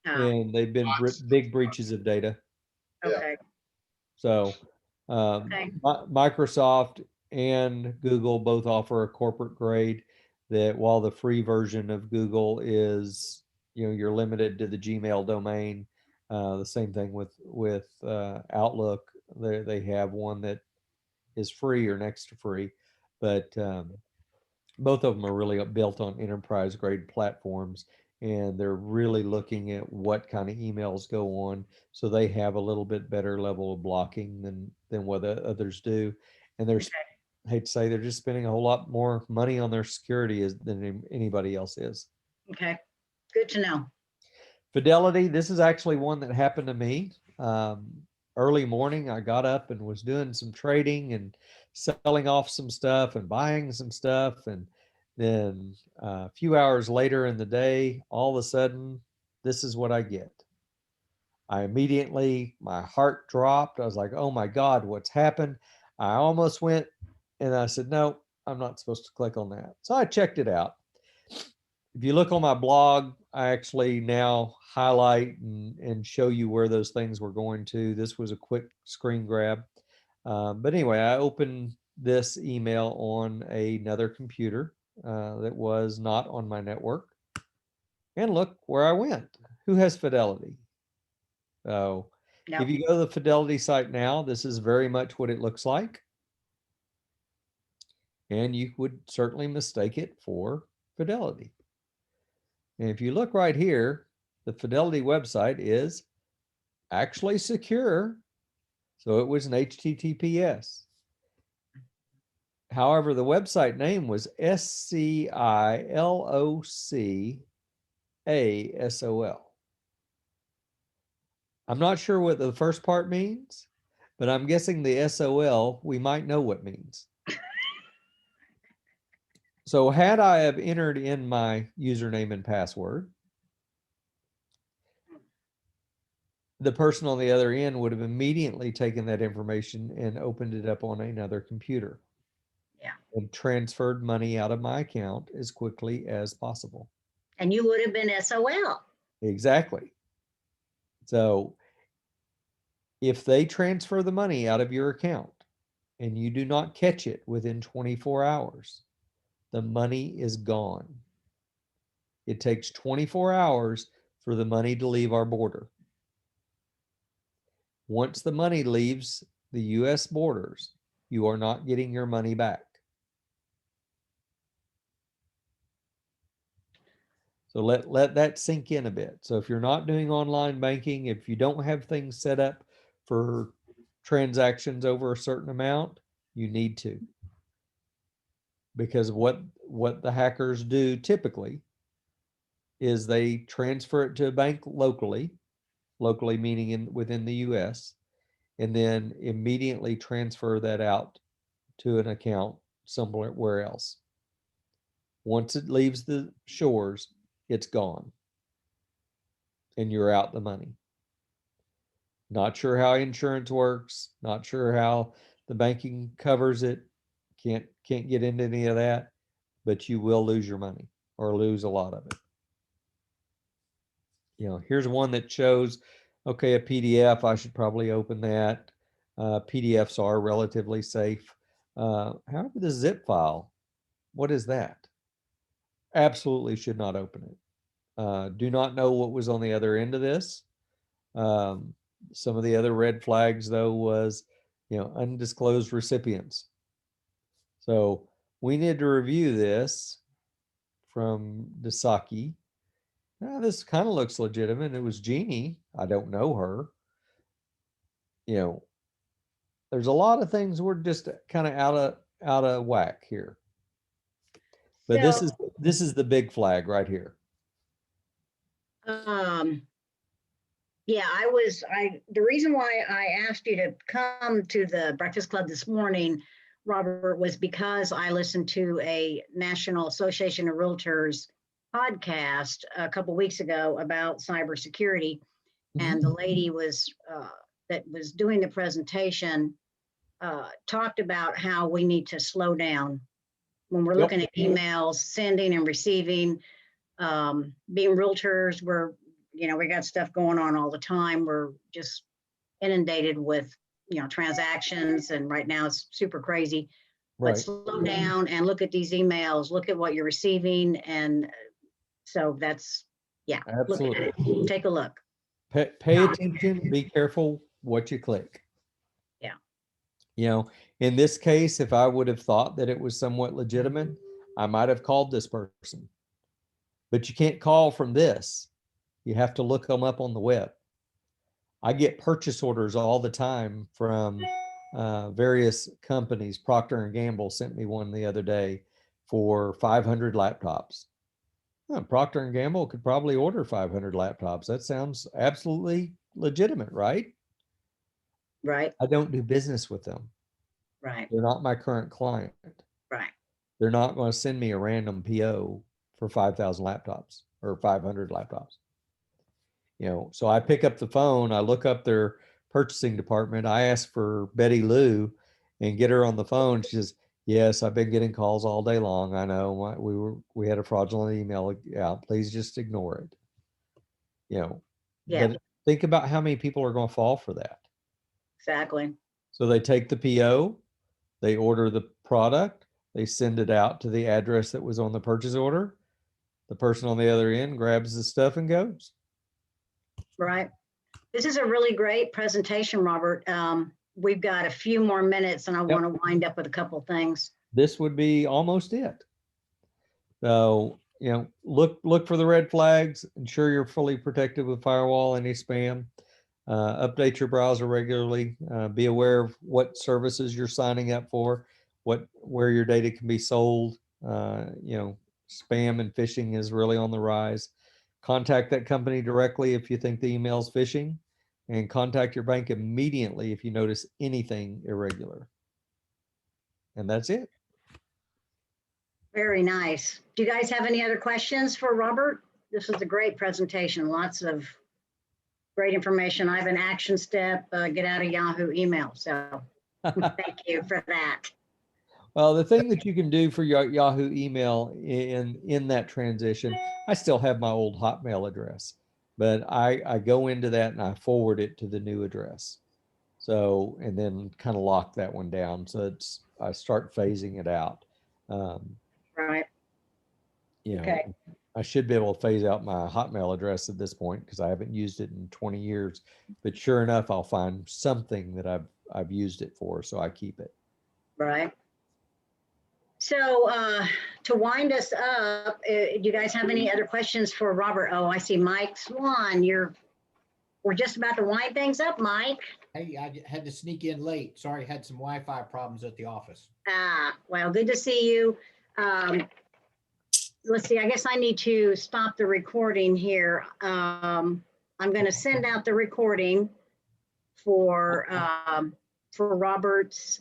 and they've been big breaches of data. Okay. So Microsoft and Google both offer a corporate grade that, while the free version of Google is, you're limited to the Gmail domain. The same thing with Outlook. They have one that is free or next to free, but both of them are really built on enterprise grade platforms, and they're really looking at what kind of emails go on, so they have a little bit better level of blocking than what others do. And there's, I hate to say, they're just spending a whole lot more money on their security than anybody else is. Okay, good to know. Fidelity, this is actually one that happened to me. Early morning, I got up and was doing some trading and selling off some stuff and buying some stuff. And then a few hours later in the day, all of a sudden, this is what I get. I immediately, my heart dropped. I was like, oh my God, what's happened? I almost went and I said, no, I'm not supposed to click on that. So I checked it out. If you look on my blog, I actually now highlight and show you where those things were going to. This was a quick screen grab. But anyway, I opened this email on another computer that was not on my network. And look where I went. Who has Fidelity? So No. if you go to the Fidelity site now, this is very much what it looks like. And you would certainly mistake it for Fidelity. And if you look right here, the Fidelity website is actually secure. So it was an HTTPS. However, the website name was SCILOCASOL. I'm not sure what the first part means, but I'm guessing the SOL, we might know what means. So had I have entered in my username and password, the person on the other end would have immediately taken that information and opened it up on another computer. Yeah. And transferred money out of my account as quickly as possible. And you would have been SOL. Exactly. So if they transfer the money out of your account and you do not catch it within 24 hours, the money is gone. It takes 24 hours for the money to leave our border. Once the money leaves the US borders, you are not getting your money back. So let that sink in a bit. So if you're not doing online banking, if you don't have things set up for transactions over a certain amount, you need to. Because what the hackers do typically is they transfer it to a bank locally meaning within the US, and then immediately transfer that out to an account somewhere else. Once it leaves the shores, it's gone. And you're out the money. Not sure how insurance works, not sure how the banking covers it. Can't get into any of that, but you will lose your money or lose a lot of it. You know, here's one that shows, okay, a PDF, I should probably open that. PDFs are relatively safe. However, the zip file, what is that? Absolutely should not open it. Do not know what was on the other end of this. Some of the other red flags, though, was, you know, undisclosed recipients. So we need to review this from Dasaki. Now, this kind of looks legitimate. It was Jeannie. I don't know her. You know, there's a lot of things we're just kind of out of whack here. But So, this is the big flag right here. yeah, the reason why I asked you to come to the Breakfast Club this morning, Robert, was because I listened to a National Association of Realtors podcast a couple weeks ago about cybersecurity. And the lady that was doing the presentation talked about how we need to slow down when we're looking at emails, sending and receiving. Being realtors, we got stuff going on all the time. We're just inundated with, transactions, and right now it's super crazy. Right. But slow down and look at these emails, look at what you're receiving. And so that's, yeah, absolutely. Look at it. Take a look. Pay attention, be careful what you click. Yeah. You know, in this case, if I would have thought that it was somewhat legitimate, I might have called this person. But you can't call from this. You have to look them up on the web. I get purchase orders all the time from various companies. Procter & Gamble sent me one the other day for 500 laptops. Procter and Gamble could probably order 500 laptops. That sounds absolutely legitimate, right? Right, I don't do business with them. right, They're not my current client. right. They're not going to send me a random PO for 5,000 laptops or 500 laptops. So I pick up the phone, I look up their purchasing department, I ask for Betty Lou and get her on the phone. She says, yes, I've been getting calls all day long. I know we had a fraudulent email. Yeah, please just ignore it. Yeah. But think about how many people are going to fall for that. Exactly. So they take the PO, they order the product, they send it out to the address that was on the purchase order. The person on the other end grabs the stuff and goes. Right. This is a really great presentation, Robert. We've got a few more minutes and I want to wind up with a couple things. This would be almost it. So, look for the red flags, ensure you're fully protected with firewall, any spam, update your browser regularly, be aware of what services you're signing up for, where your data can be sold. Spam and phishing is really on the rise. Contact that company directly if you think the email's phishing, and contact your bank immediately if you notice anything irregular. And that's it. Very nice. Do you guys have any other questions for Robert? This was a great presentation. Lots of great information. I have an action step, get out of Yahoo email. So thank you for that. Well, the thing that you can do for your Yahoo email in that transition, I still have my old Hotmail address, but I go into that and I forward it to the new address. So, and then kind of lock that one down. So I start phasing it out. Right. Okay. I should be able to phase out my Hotmail address at this point because I haven't used it in 20 years, but sure enough, I'll find something that I've used it for. So I keep it. Right. So to wind us up, do you guys have any other questions for Robert? Oh, I see Mike Swan. We're just about to wind things up, Mike. Hey, I had to sneak in late. Sorry, had some Wi-Fi problems at the office. Well, good to see you. Let's see, I guess I need to stop the recording here. I'm going to send out the recording for Robert's